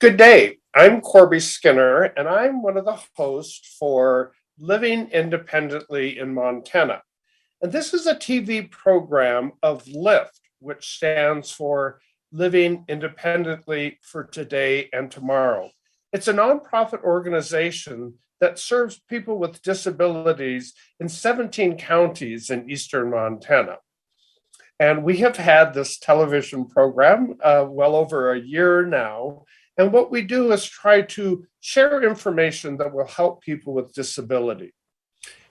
Good day. I'm Corby Skinner, and I'm one of the hosts for Living Independently in Montana. And this is a TV program of LIFTT, which stands for Living Independently for Today and Tomorrow. It's a nonprofit organization that serves people with disabilities in 17 counties in eastern Montana. And we have had this television program well over a year now. And what we do is try to share information that will help people with disability.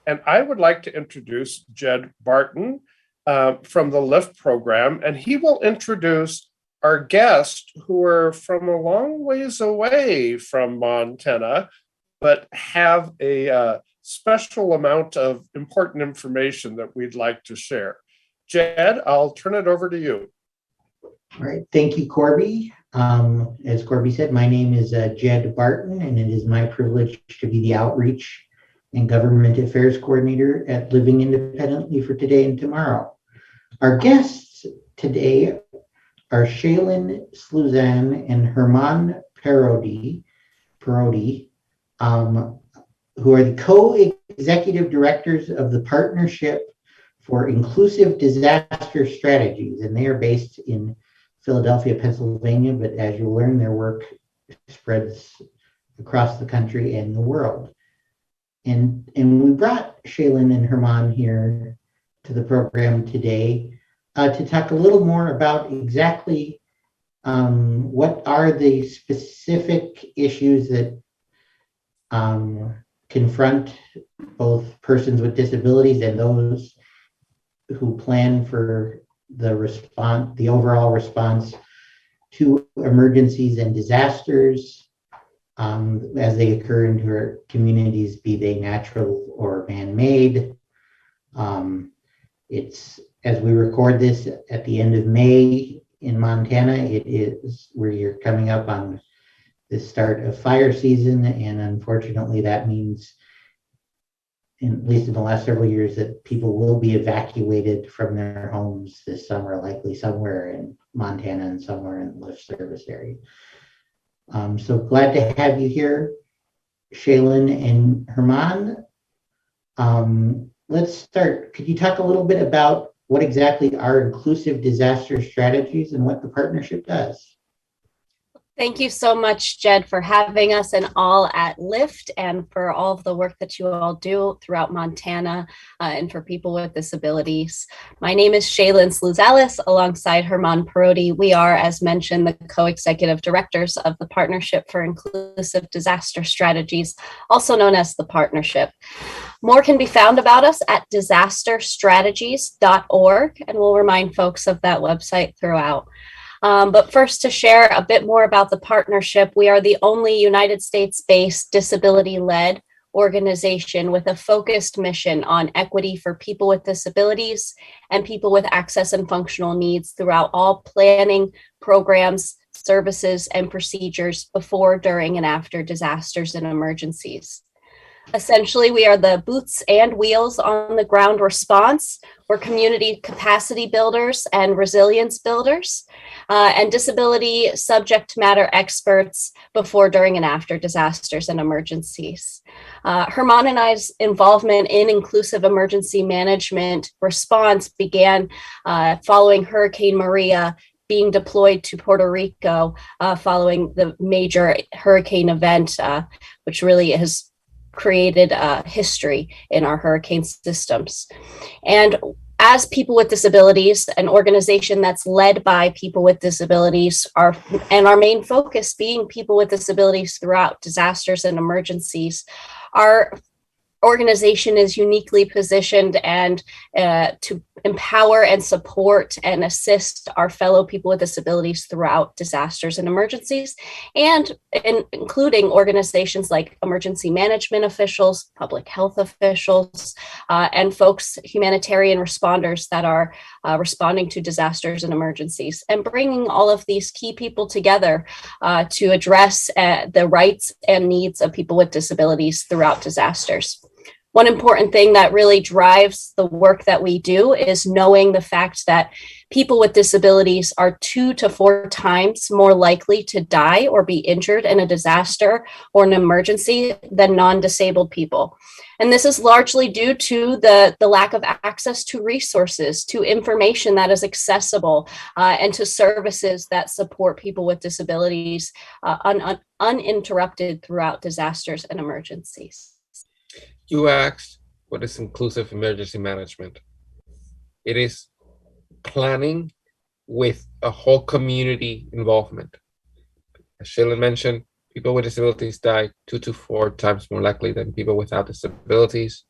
And I would like to introduce Jed Barton from the LIFTT program, and he will introduce our guests who are from a long ways away from Montana, but have a special amount of important information that we'd like to share. Jed, I'll turn it over to you. All right, thank you, Corby. As Corby said, my name is Jed Barton, and it is my privilege to be the Outreach and Government Affairs Coordinator at Living Independently for Today and Tomorrow. Our guests today are Shaylin Sluzan and Herman Parodi, who are the co-executive directors of the Partnership for Inclusive Disaster Strategies, and they are based in Philadelphia, Pennsylvania, but as you'll learn, their work spreads across the country and the world. And we brought Shaylin and Herman here to the program today to talk a little more about exactly what are the specific issues that confront both persons with disabilities and those who plan for the overall response to emergencies and disasters as they occur into our communities, be they natural or man-made. It's, as we record this at the end of May in Montana, we're coming up on the start of fire season, and unfortunately that means, at least in the last several years, that people will be evacuated from their homes this summer, likely somewhere in Montana and somewhere in the LIFTT service area. So glad to have you here, Shaylin and Herman. Let's start. Could you talk a little bit about what exactly are inclusive disaster strategies and what the partnership does? Thank you so much, Jed, for having us and all at LIFTT, and for all of the work that you all do throughout Montana and for people with disabilities. My name is Shaylin Sluzan alongside Herman Parodi. We are, as mentioned, the co-executive directors of the Partnership for Inclusive Disaster Strategies, also known as the Partnership. More can be found about us at disasterstrategies.org, and we'll remind folks of that website throughout. But first, to share a bit more about the partnership, we are the only United States-based disability-led organization with a focused mission on equity for people with disabilities and people with access and functional needs throughout all planning, programs, services, and procedures before, during, and after disasters and emergencies. Essentially, we are the boots and wheels on the ground response. We're community capacity builders and resilience builders, and disability subject matter experts before, during, and after disasters and emergencies. Herman and I's involvement in inclusive emergency management response began following Hurricane Maria being deployed to Puerto Rico following the major hurricane event, which really has created history in our hurricane systems. And as people with disabilities, an organization that's led by people with disabilities, and our main focus being people with disabilities throughout disasters and emergencies, our organization is uniquely positioned and to empower and support and assist our fellow people with disabilities throughout disasters and emergencies, and including organizations like emergency management officials, public health officials, and folks, humanitarian responders that are responding to disasters and emergencies, and bringing all of these key people together to address the rights and needs of people with disabilities throughout disasters. One important thing that really drives the work that we do is knowing the fact that people with disabilities are 2 to 4 times more likely to die or be injured in a disaster or an emergency than non-disabled people. And this is largely due to the lack of access to resources, to information that is accessible, and to services that support people with disabilities uninterrupted throughout disasters and emergencies. You asked, what is inclusive emergency management? It is planning with a whole community involvement. As Shailen mentioned, people with disabilities die 2 to 4 times more likely than people without disabilities.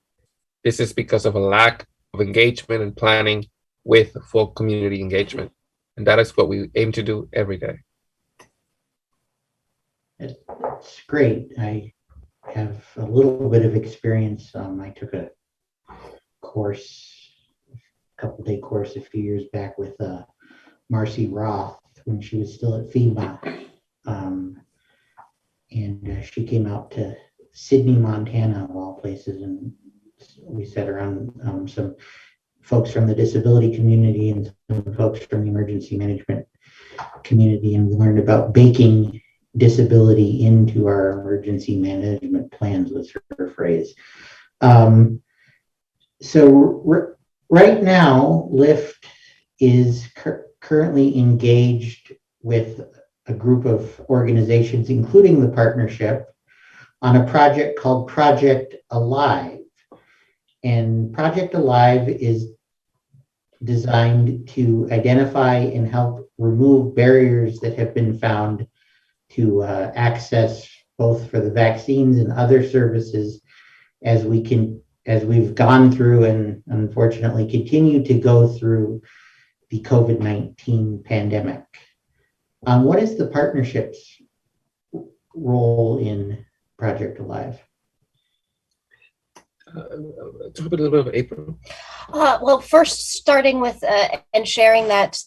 This is because of a lack of engagement and planning with full community engagement. And that is what we aim to do every day. It's great. I have a little bit of experience. I took a couple-day course a few years back with Marcy Roth when she was still at FEMA. And she came out to Sydney, Montana, of all places, and we sat around some folks from the disability community and some folks from the emergency management community, and we learned about baking disability into our emergency management plans, was her phrase. So right now, LIFTT is currently engaged with a group of organizations, including the partnership, on a project called Project Alive. And Project Alive is designed to identify and help remove barriers that have been found to access, both for the vaccines and other services, as we've gone through and unfortunately continue to go through the COVID-19 pandemic. What is the partnership's role in Project Alive? Talk a little bit of April. Well, first starting with and sharing that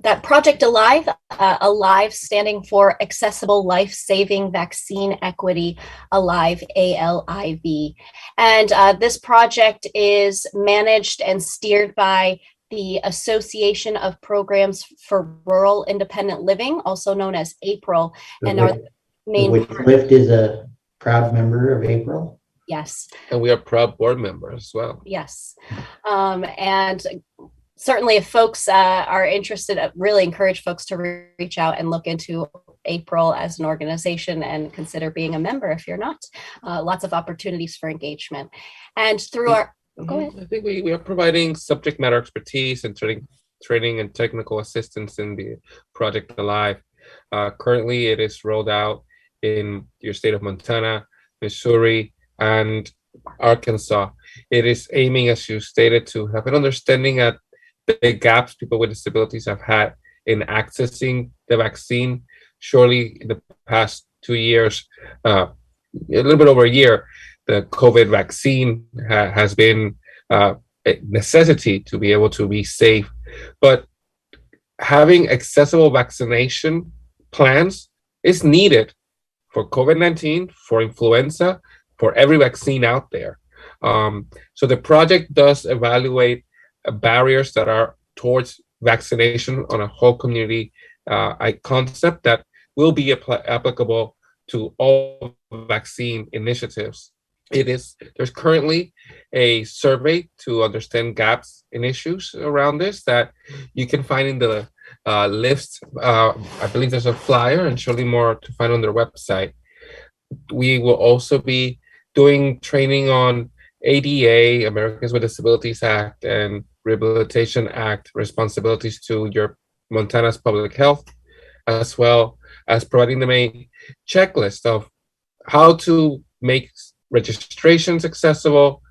that Project Alive, Alive standing for Accessible Life-Saving Vaccine Equity, Alive, ALIV. And this project is managed and steered by the Association of Programs for Rural Independent Living, also known as APRIL, and our main LIFTT is a proud member of APRIL. Yes. And we are proud board members as well. Yes. And certainly if folks are interested, I really encourage folks to reach out and look into APRIL as an organization and consider being a member if you're not. Lots of opportunities for engagement. And through our, go ahead. I think we are providing subject matter expertise and training and technical assistance in the Project Alive. Currently, it is rolled out in your state of Montana, Missouri, and Arkansas. It is aiming, as you stated, to have an understanding at the gaps people with disabilities have had in accessing the vaccine. Surely, in the past 2 years, a little bit over a year, the COVID vaccine has been a necessity to be able to be safe. But having accessible vaccination plans is needed for COVID-19, for influenza, for every vaccine out there. So the project does evaluate barriers that are towards vaccination on a whole community concept that will be applicable to all vaccine initiatives. There's currently a survey to understand gaps and issues around this that you can find in the list. I believe there's a flyer and surely more to find on their website. We will also be doing training on ADA, Americans with Disabilities Act, and Rehabilitation Act responsibilities to your Montana's public health, as well as providing them a checklist of how to make registrations accessible,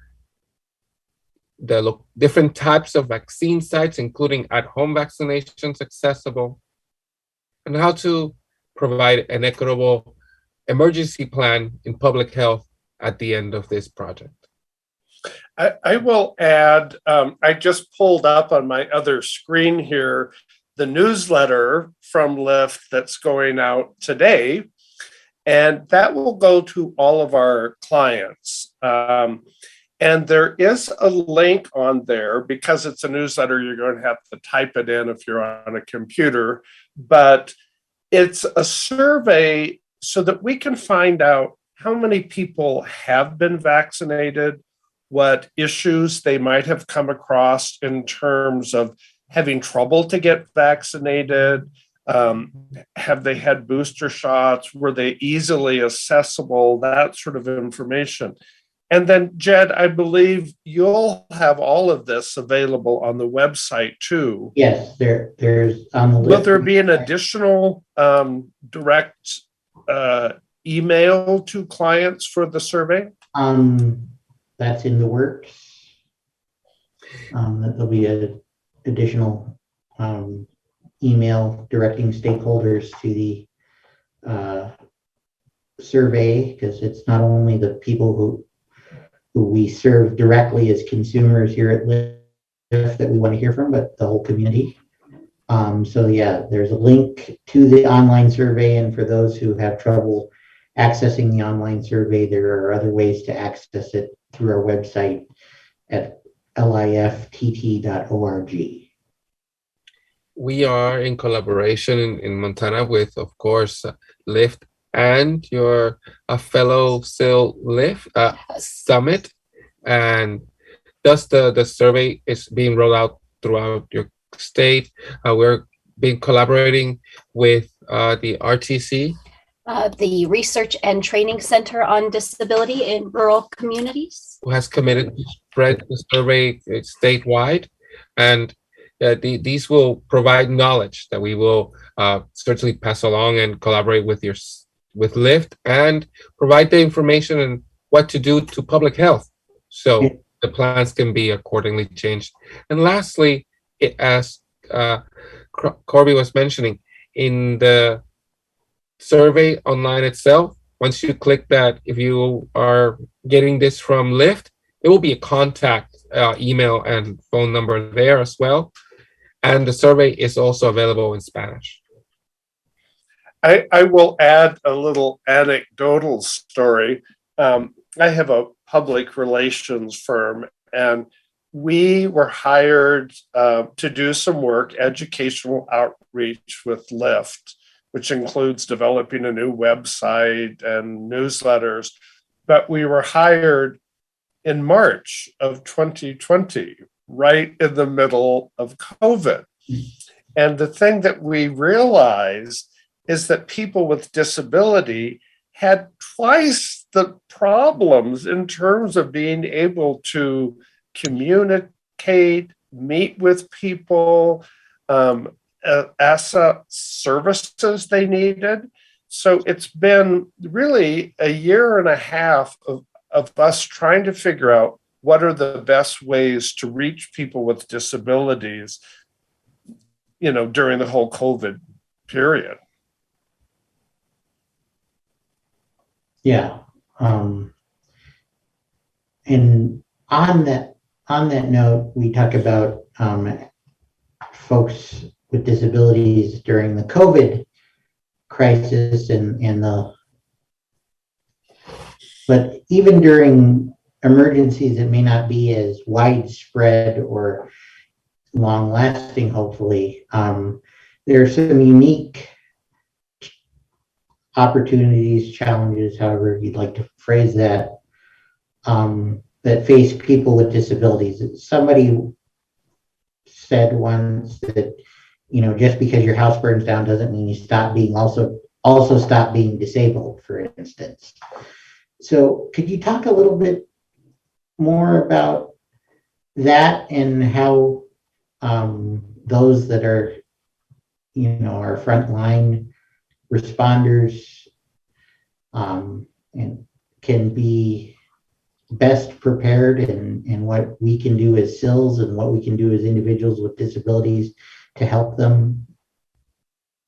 the different types of vaccine sites, including at-home vaccinations accessible, and how to provide an equitable emergency plan in public health at the end of this project. I will add, I just pulled up on my other screen here the newsletter from LIFTT that's going out today, and that will go to all of our clients. And there is a link on there because it's a newsletter. You're going to have to type it in if you're on a computer, but it's a survey so that we can find out how many people have been vaccinated, what issues they might have come across in terms of having trouble to get vaccinated. Have they had booster shots? Were they easily accessible? That sort of information. And then, Jed, I believe you'll have all of this available on the website too. Yes, there's on the Will list. there be an additional direct email to clients for the survey? That's in the works. There'll be an additional email directing stakeholders to the survey, because it's not only the people who we serve directly as consumers here at LIFTT that we want to hear from, but the whole community. So yeah, there's a link to the online survey, and for those who have trouble accessing the online survey, there are other ways to access it through our website at LIFTT.org. We are in collaboration in Montana with, of course, LIFTT and your fellow SIL LIFTT Summit, and thus the survey is being rolled out throughout your state. We're been collaborating with the RTC, the Research and Training Center on Disability in Rural Communities, who has committed to spread the survey statewide, and these will provide knowledge that we will certainly pass along and collaborate with LIFTT and provide the information and what to do to public health, so the plans can be accordingly changed. And lastly, as Corby was mentioning, in the survey online itself, once you click that, if you are getting this from LIFTT, there will be a contact email and phone number there as well. And the survey is also available in Spanish. I will add a little anecdotal story. I have a public relations firm, and we were hired to do some work, educational outreach with LIFTT, which includes developing a new website and newsletters. But we were hired in March of 2020, right in the middle of COVID. And the thing that we realized is that people with disability had twice the problems in terms of being able to communicate, meet with people, access services they needed. So it's been really a year and a half of us trying to figure out what are the best ways to reach people with disabilities, during the whole COVID period. Yeah. And on that note, we talk about folks with disabilities during the COVID crisis but even during emergencies, it may not be as widespread or long lasting, hopefully. There are some unique opportunities, challenges, however you'd like to phrase that, that face people with disabilities. Somebody said once that, just because your house burns down doesn't mean you stop being also stop being disabled, for instance. So could you talk a little bit more about that and how those that are, our frontline responders and can be best prepared, and what we can do as SILs and what we can do as individuals with disabilities to help them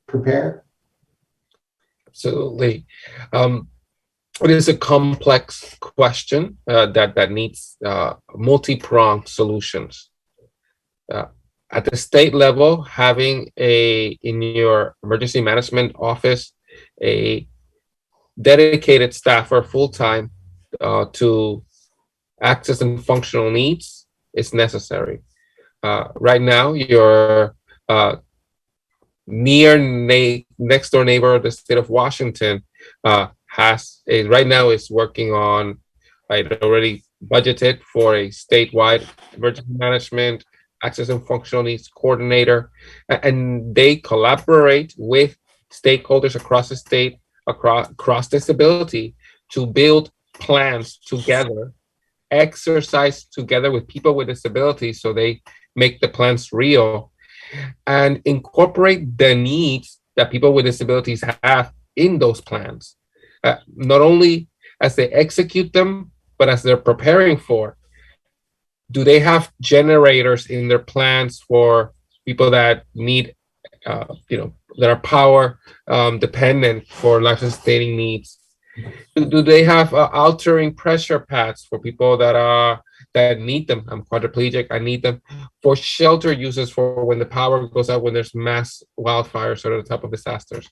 prepare? Absolutely. It is a complex question that needs multi-pronged solutions. At the state level, having in your emergency management office a dedicated staffer full-time to access and functional needs is necessary. Right now, your next door neighbor, the state of Washington, right now is working on, right, already budgeted for a statewide emergency management access and functional needs coordinator, and they collaborate with stakeholders across the state, across disability, to build plans together, exercise together with people with disabilities, so they make the plans real and incorporate the needs that people with disabilities have in those plans, not only as they execute them, but as they're preparing for. Do they have generators in their plans for people that need, that are power dependent for life-sustaining needs? Do they have altering pressure pads for people that need them? I'm quadriplegic, I need them. For shelter uses for when the power goes out, when there's mass wildfires or the type of disasters.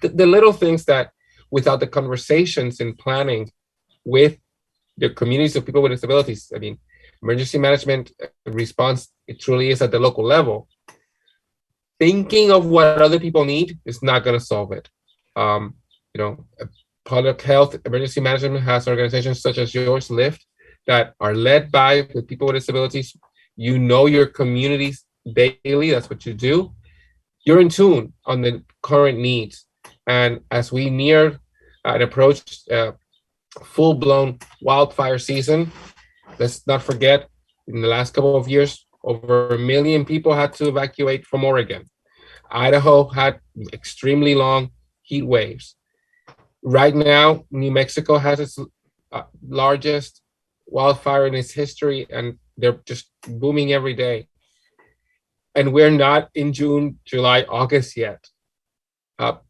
The little things that, without the conversations in planning with the communities of people with disabilities, I mean, emergency management response, it truly is at the local level. Thinking of what other people need is not going to solve it. Public health emergency management has organizations such as yours, LIFTT, that are led by with people with disabilities. You know your communities daily. That's what you do. You're in tune on the current needs. And as we near and approach full-blown wildfire season, let's not forget, in the last couple of years, over 1 million people had to evacuate from Oregon. Idaho had extremely long heat waves. Right now, New Mexico has its largest wildfire in its history, and they're just booming every day. And we're not in June, July, August yet.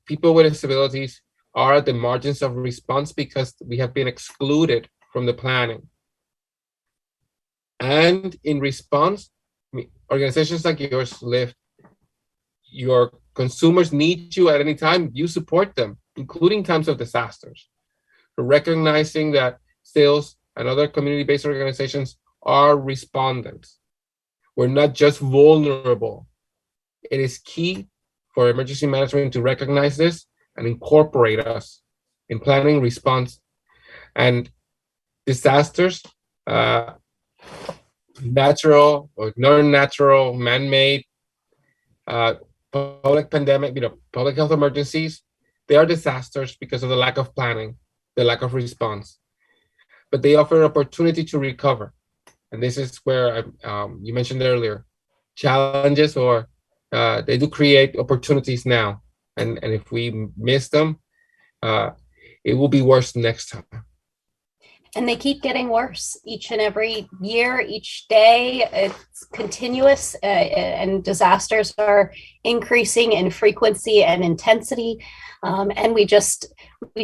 People with disabilities are at the margins of response because we have been excluded from the planning. And in response, organizations like yours, LIFTT, your consumers need you at any time, you support them, including times of disasters. Recognizing that sales and other community-based organizations are respondents. We're not just vulnerable. It is key for emergency management to recognize this and incorporate us in planning response. And disasters, natural or non-natural, man-made, public pandemic, public health emergencies, they are disasters because of the lack of planning, the lack of response. But they offer an opportunity to recover. And this is where you mentioned earlier, challenges, or they do create opportunities now. And if we miss them, it will be worse next time. And they keep getting worse each and every year, each day. It's continuous, and disasters are increasing in frequency and intensity. And we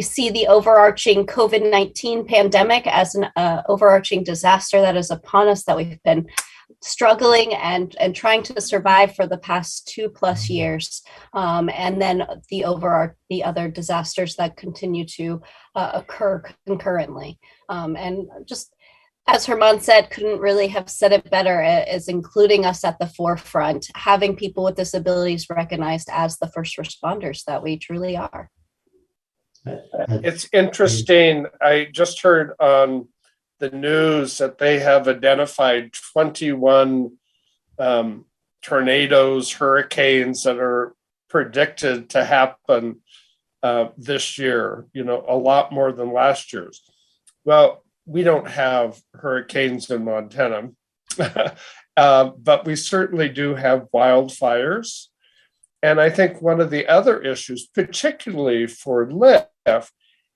see the overarching COVID-19 pandemic as an overarching disaster that is upon us, that we've been struggling and trying to survive for the past 2+ years. And then the other disasters that continue to occur concurrently. And just as Herman said, couldn't really have said it better, is including us at the forefront, having people with disabilities recognized as the first responders that we truly are. It's interesting. I just heard on the news that they have identified 21 tornadoes, hurricanes that are predicted to happen this year, a lot more than last year's. Well, we don't have hurricanes in Montana, but we certainly do have wildfires. And I think one of the other issues, particularly for LIFTT,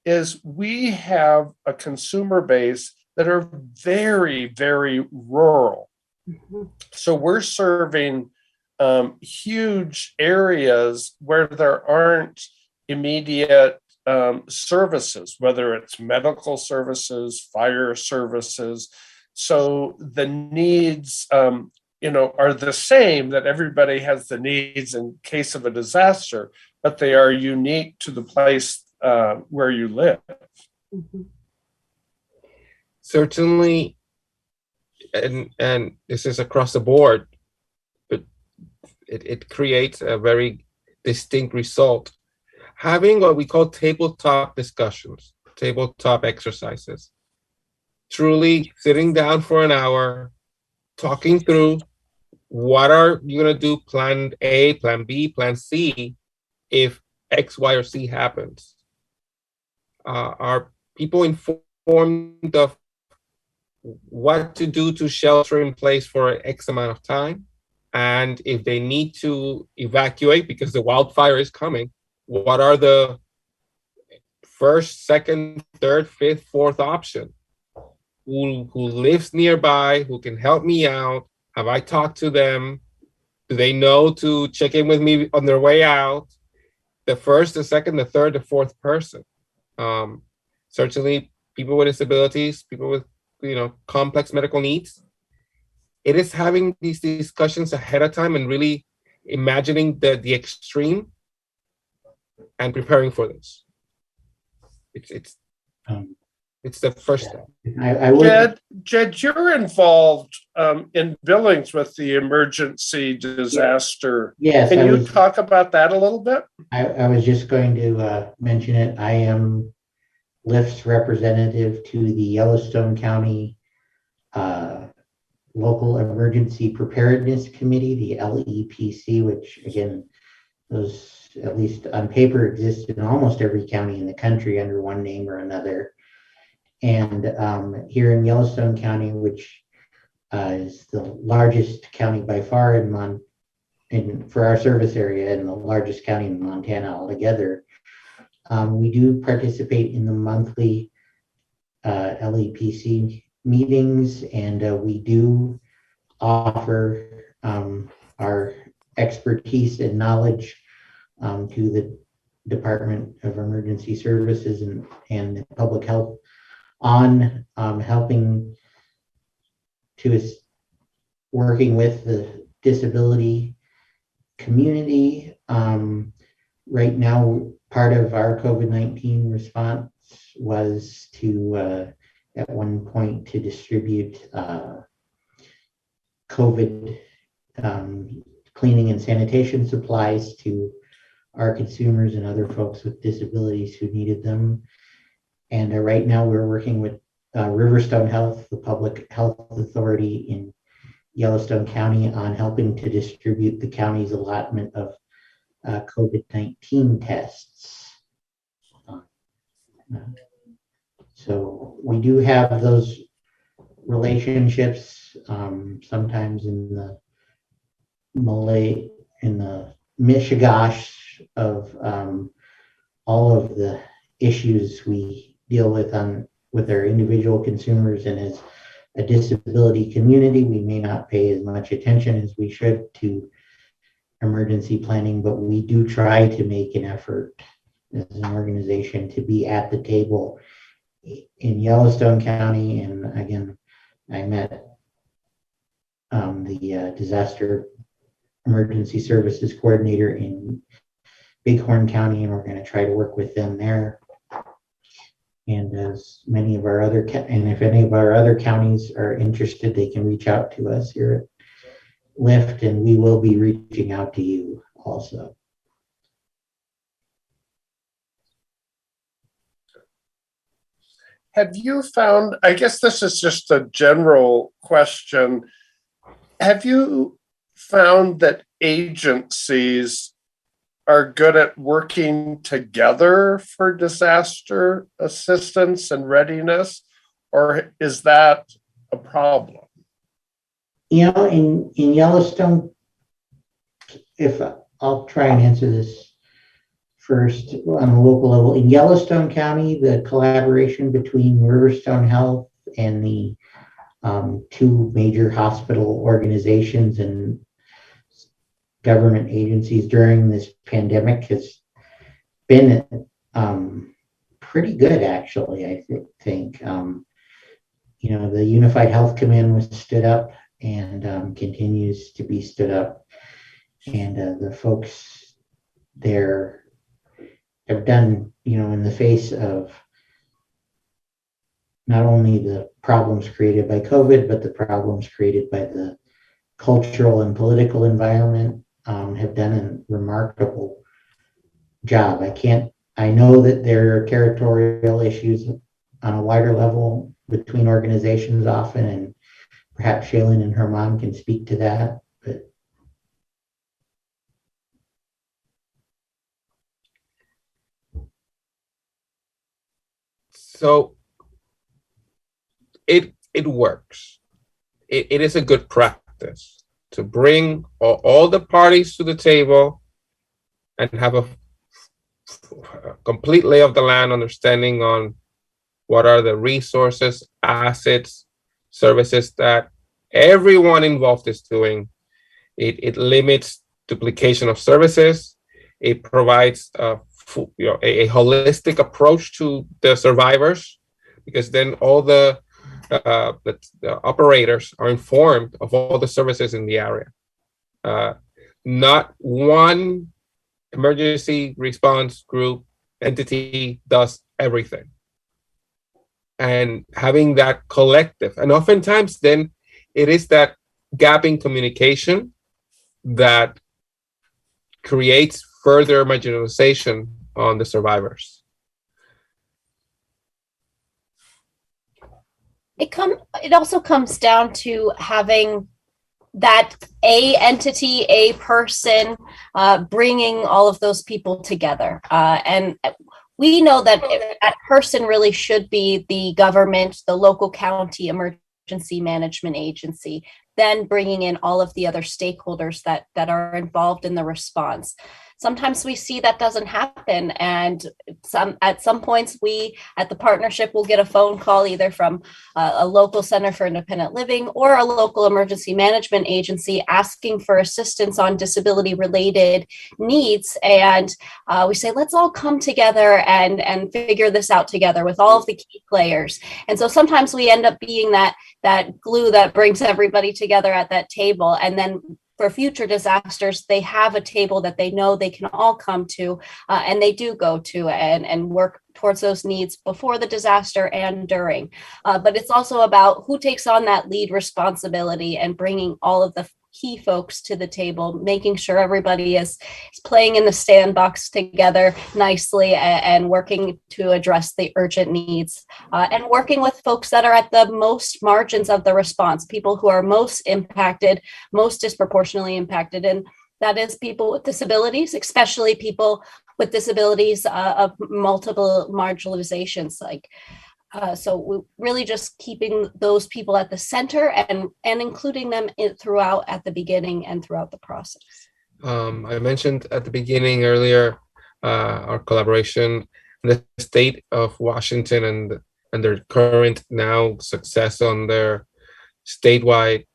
is we have a consumer base that are very, very rural. Mm-hmm. So we're serving huge areas where there aren't immediate services, whether it's medical services, fire services. So the needs, are the same, that everybody has the needs in case of a disaster, but they are unique to the place where you live. Mm-hmm. Certainly, and this is across the board, but it creates a very distinct result. Having what we call tabletop discussions, tabletop exercises, truly sitting down for an hour, talking through what are you going to do, plan A, plan B, plan C, if X, Y, or Z happens. Are people informed of what to do to shelter in place for X amount of time? And if they need to evacuate because the wildfire is coming, what are the first, second, third, fifth, fourth option? Who lives nearby, who can help me out? Have I talked to them? Do they know to check in with me on their way out? The first, the second, the third, the fourth person. Certainly people with disabilities, people with complex medical needs. It is having these discussions ahead of time and really imagining the extreme and preparing for this. It's the first step. I would. Jed, you're involved in Billings with the emergency disaster. Yes. Can you talk about that a little bit? I was just going to mention it. I am LIFTT's representative to the Yellowstone County Local Emergency Preparedness Committee, the LEPC, which again, those at least on paper exist in almost every county in the country under one name or another. And here in Yellowstone County, which is the largest county by far for our service area and the largest county in Montana altogether, we do participate in the monthly LEPC meetings, and we do offer our expertise and knowledge to the Department of Emergency Services and Public Health on helping working with the disability community. Right now, part of our COVID-19 response was to, at one point, to distribute COVID cleaning and sanitation supplies to our consumers and other folks with disabilities who needed them. And right now we're working with Riverstone Health, the public health authority in Yellowstone County, on helping to distribute the county's allotment of COVID-19 tests. So we do have those relationships, sometimes in the mishigash of all of the issues we deal with our individual consumers, and as a disability community, we may not pay as much attention as we should to emergency planning, but we do try to make an effort as an organization to be at the table in Yellowstone County. And again, I met the disaster emergency services coordinator in Bighorn County, and we're going to try to work with them there. And as many of our other, and if any of our other counties are interested, they can reach out to us here at LIFTT, and we will be reaching out to you also. Have you found, I guess this is just a general question, have you found that agencies are good at working together for disaster assistance and readiness, or is that a problem? You know, in Yellowstone, if I'll try and answer this first on the local level. In Yellowstone County, the collaboration between Riverstone Health and the two major hospital organizations and government agencies during this pandemic has been pretty good, actually. I think the Unified Health Command was stood up and continues to be stood up, and the folks there have done, in the face of not only the problems created by COVID, but the problems created by the cultural and political environment, have done a remarkable job. I know that there are territorial issues on a wider level between organizations often, and perhaps Shaylin and her mom can speak to that. But So it works. It is a good practice to bring all the parties to the table and have a complete lay of the land understanding on what are the resources, assets, services that everyone involved is doing. It limits duplication of services. It provides a holistic approach to the survivors, because then all the operators are informed of all the services in the area. Not one emergency response group entity does everything. And having that collective, and oftentimes then it is that gap in communication that creates further marginalization on the survivors. It also comes down to having that a entity, a person, bringing all of those people together. And we know that that person really should be the government, the local county emergency management agency, then bringing in all of the other stakeholders that are involved in the response. Sometimes we see that doesn't happen, and at some points we at the partnership will get a phone call either from a local center for independent living or a local emergency management agency asking for assistance on disability related needs, and we say, let's all come together and figure this out together with all of the key players. And so sometimes we end up being that glue that brings everybody together at that table, and then for future disasters, they have a table that they know they can all come to, and they do go to and work towards those needs before the disaster and during. But it's also about who takes on that lead responsibility and bringing all of the key folks to the table, making sure everybody is playing in the sandbox together nicely and working to address the urgent needs, and working with folks that are at the most margins of the response, people who are most impacted, most disproportionately impacted. And that is people with disabilities, especially people with disabilities of multiple marginalizations. So we really just keeping those people at the center and including them throughout at the beginning and throughout the process. I mentioned at the beginning earlier our collaboration in the state of Washington and their current now success on their statewide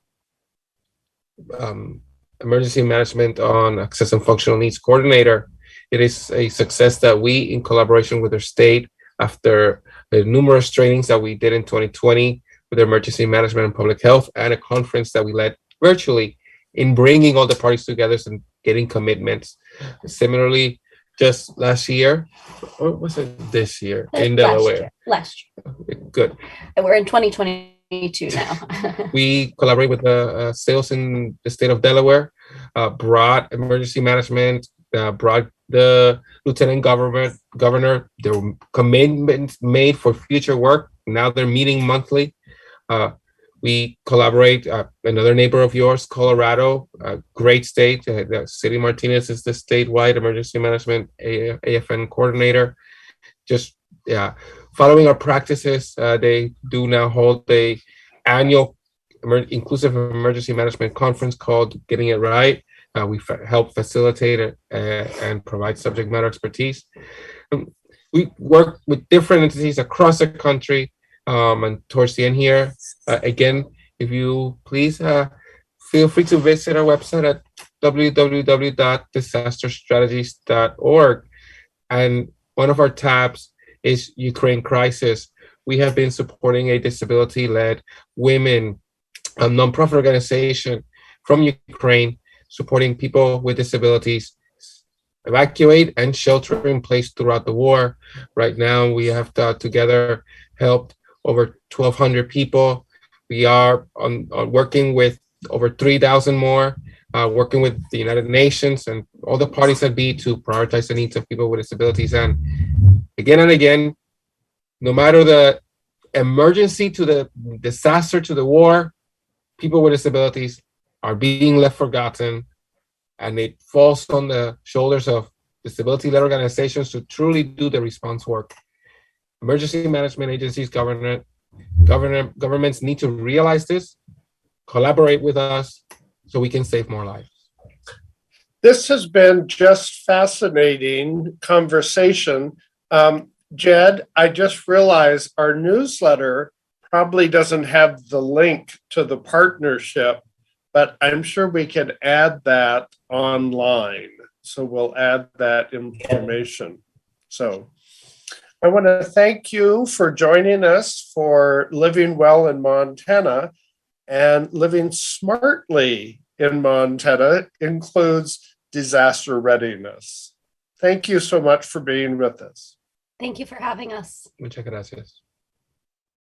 emergency management on access and functional needs coordinator. It is a success that we, in collaboration with their state, after the numerous trainings that we did in 2020 with emergency management and public health, and a conference that we led virtually, in bringing all the parties together and getting commitments. Similarly, just last year, or was it this year, in Delaware? Last year. Good. And we're in 2022 now. We collaborate with the sales in the state of Delaware, brought emergency management, brought the lieutenant governor, there were commitments made for future work. Now they're meeting monthly. We collaborate, another neighbor of yours, Colorado, a great state. City Martinez is the statewide emergency management AFN coordinator. Just, following our practices, they do now hold a annual inclusive emergency management conference called Getting It Right. We help facilitate it and provide subject matter expertise. We work with different entities across the country. And towards the end here, again, if you please feel free to visit our website at www.disasterstrategies.org. And one of our tabs is Ukraine Crisis. We have been supporting a disability-led women nonprofit organization from Ukraine, supporting people with disabilities evacuate and shelter in place throughout the war. Right now, we have together helped over 1,200 people. We are on working with over 3,000 more, working with the United Nations and all the parties that be to prioritize the needs of people with disabilities. And again, no matter the emergency to the disaster to the war, people with disabilities are being left forgotten, and it falls on the shoulders of disability-led organizations to truly do the response work. Emergency management agencies, governments need to realize this, collaborate with us so we can save more lives. This has been just fascinating conversation. Jed, I just realized our newsletter probably doesn't have the link to the partnership, but I'm sure we could add that online. So we'll add that information. So I want to thank you for joining us for Living Well in Montana. And living smartly in Montana includes disaster readiness. Thank you so much for being with us. Thank you for having us. Muchas gracias.